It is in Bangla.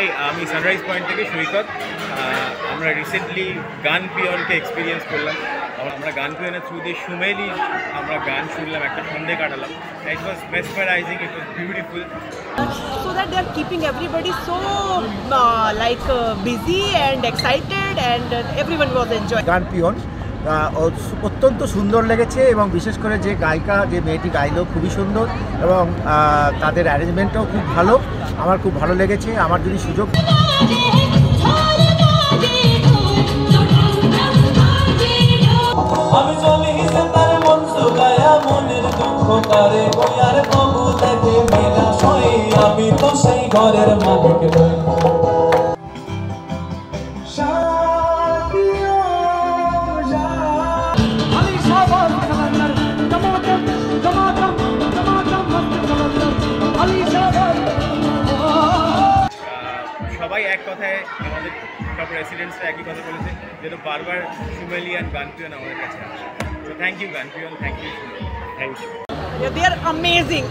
হাই, আমি সানরাইজ পয়েন্ট থেকে সৈকত। আমরা রিসেন্টলি গান পিয়নকে এক্সপিরিয়েন্স করলাম। আমরা গান পিয়নের থ্রু দিয়ে সুমেলি আমরা গান শুনলাম, একটা সন্ধে কাটালাম। It was mesmerising, it was beautiful. So that they are keeping everybody so busy and excited, and everyone was enjoying. গান পিয়ন অত্যন্ত সুন্দর লেগেছে এবং বিশেষ করে যে গায়িকা, যে মেয়েটি গাইলো খুবই সুন্দর এবং তাদের অ্যারেঞ্জমেন্টটাও খুব ভালো। আমার খুব ভালো লেগেছে। আমার যদি সুযোগ আমি চলি তার মন সুগায়া মনের দুঃখ করে বইয়ার প্রভু দেখে মেলা সই আমি তো সেই ঘরের মালিক নই। সবাই এক কথায়, আমাদের সব রেসিডেন্টসরা একই কথা বলেছে, যেন বারবার সুমেলি অ্যান্ড গান পিয়ন আমাদের কাছে আসে। So thank you গান peon, thank you. Yeah, they are amazing.